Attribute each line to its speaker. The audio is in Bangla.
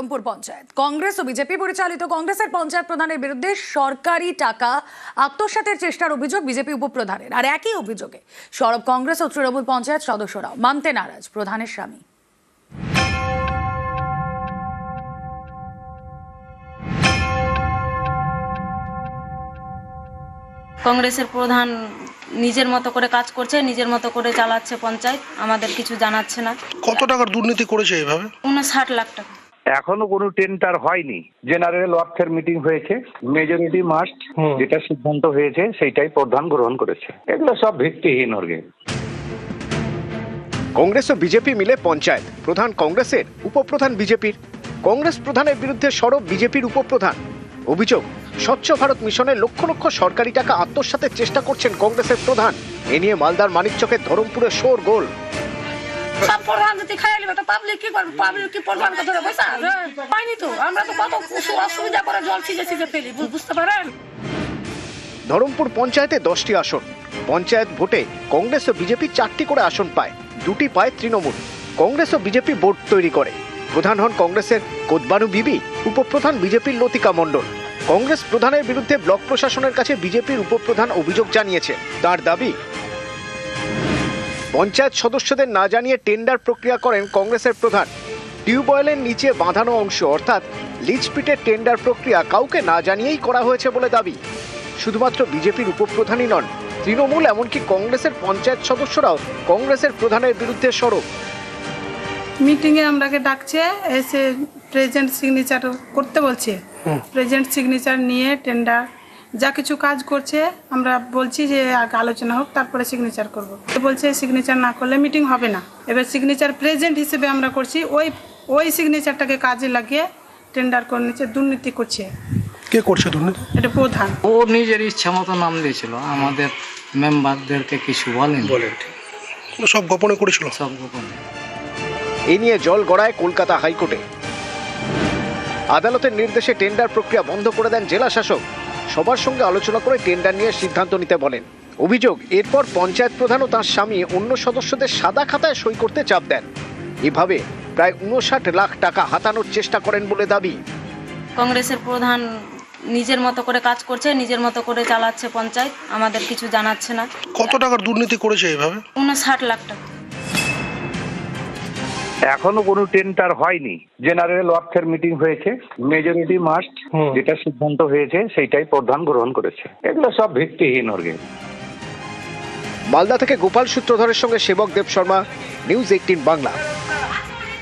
Speaker 1: ধরমপুর পঞ্চায়েত। কংগ্রেস ও বিজেপি পরিচালিত কংগ্রেসের পঞ্চায়েত প্রধানের বিরুদ্ধে সরকারি টাকা আত্মসাতের চেষ্টার অভিযোগ বিজেপি উপপ্রধানের। আর একই অভিযোগে সরব কংগ্রেস ও তৃণমূল পঞ্চায়েত সদস্যরাও। মানতে নারাজ প্রধানের স্বামী।
Speaker 2: কংগ্রেসের প্রধান নিজের মতো করে কাজ করছে, নিজের মতো করে চালাচ্ছে পঞ্চায়েত, আমাদের কিছু জানাচ্ছে না।
Speaker 3: কত টাকার দুর্নীতি করেছে এইভাবে?
Speaker 2: 59 লাখ টাকা।
Speaker 4: এখনো কোনো টেন্ডার হয়নি। জেনারেল ওয়ার্কের মিটিং হয়েছে, মেজরিটি মাস্ট, যেটা সিদ্ধান্ত হয়েছে সেইটাই প্রধান গ্রহণ করেছে। এগুলো সব ভিত্তিহীন অর্গে।
Speaker 5: কংগ্রেস ও বিজেপি মিলে পঞ্চায়েত প্রধান কংগ্রেসের, উপপ্রধান বিজেপির। কংগ্রেস প্রধানের বিরুদ্ধে সরব বিজেপির উপপ্রধান। অভিযোগ, স্বচ্ছ ভারত মিশনের লক্ষ লক্ষ সরকারি টাকা আত্মসাতের চেষ্টা করছেন কংগ্রেসের প্রধান। এ নিয়ে মালদার মানিকচকের ধরমপুরে শোরগোল।
Speaker 6: সব প্রধান যদি খাইয়ে নেবে তো পাবলিক কি করবে? পাবলিক কি প্রধানকে ধরে বসে আছে? পাইনি তো, আমরা তো কত অসুবিধা করে জল ছিঁচে ছিঁচে ফেলি, বুঝতে পারেন?
Speaker 5: ধরমপুর পঞ্চায়েতে 10টি আসন। পঞ্চায়েত ভোটে কংগ্রেস ও বিজেপি 4টি করে আসন পায়, 2টি পায় তৃণমূল। কংগ্রেস ও বিজেপি বোর্ড তৈরি করে। প্রধান হন কংগ্রেসের কোদবানু বিবি, উপপ্রধান বিজেপির লতিকা মণ্ডল। কংগ্রেস প্রধানের বিরুদ্ধে ব্লক প্রশাসনের কাছে বিজেপির উপপ্রধান অভিযোগ জানিয়েছেন। তার দাবি, পঞ্চায়েত সদস্যদের না জানিয়ে টেন্ডার প্রক্রিয়া করেন কংগ্রেসের প্রধান। টিউবওয়েলের নিচে বাঁধানো অংশ অর্থাৎ লিজপিটের টেন্ডার প্রক্রিয়া কাউকে না জানিয়েই করা হয়েছে বলে দাবি। শুধুমাত্র বিজেপির উপপ্রধানই নন, তৃণমূল এমনকি কংগ্রেসের পঞ্চায়েত সদস্যরাও কংগ্রেসের প্রধানের বিরুদ্ধে সরব।
Speaker 7: মিটিংয়ে আমরাকে ডাকছে, এসে প্রেজেন্ট সিগনেচার করতে বলছে। প্রেজেন্ট সিগনেচার নিয়ে টেন্ডার যা কিছু কাজ করছে আমরা বলছি যে আগে আলোচনা হোক, তারপরে সিগনেচার করব। বলছে সিগনেচার না করলে মিটিং হবে না। এবার সিগনেচার প্রেজেন্ট হিসেবে আমরা করছি, ওই সিগনেচারটাকে কাজে লাগিয়ে টেন্ডার করে নিচ্ছে, দুর্নীতি করছে।
Speaker 3: কে করছে দুর্নীতি?
Speaker 7: এটা প্রধান।
Speaker 8: ও নিজের ইচ্ছা মতো নাম দিয়েছিল, আমাদের মেম্বারদেরকে কিছু বলেন।
Speaker 3: সব গোপনে করেছিল।
Speaker 8: সব গোপনে।
Speaker 5: এ নিয়ে জল গড়ায় কলকাতা হাইকোর্টে। আদালতের নির্দেশে টেন্ডার প্রক্রিয়া বন্ধ করে দেন জেলা শাসক। সবার সঙ্গে আলোচনা করে টেন্ডার নিয়ে সিদ্ধান্ত নিতে বলেন। অভিযোগ, এরপর পঞ্চায়েত প্রধান ও তাঁর স্বামী অন্য সদস্যদের সাদা খাতায় সই করতে চাপ দেন। এভাবে প্রায় 59 লাখ টাকা হাতানোর চেষ্টা করেন বলে দাবি।
Speaker 2: কংগ্রেসের প্রধান নিজের মতো করে কাজ করছে, নিজের মতো করে চালাচ্ছে পঞ্চায়েত, আমাদের কিছু জানাচ্ছে না।
Speaker 3: কত টাকার দুর্নীতি করেছে এইভাবে?
Speaker 2: 59 লাখ টাকা।
Speaker 4: এখনো কোনো টেন্ডার হয়নি। জেনারেল ওয়ার্কের মিটিং হয়েছে, মেজরিটি মাস্ট, যেটা সিদ্ধান্ত হয়েছে সেইটাই প্রধান গ্রহণ করেছে। এগুলো সব ভিত্তিহীন অর্গে।
Speaker 5: মালদা থেকে গোপাল সূত্রধরের সঙ্গে সেবক দেব শর্মা, নিউজ 18 বাংলা।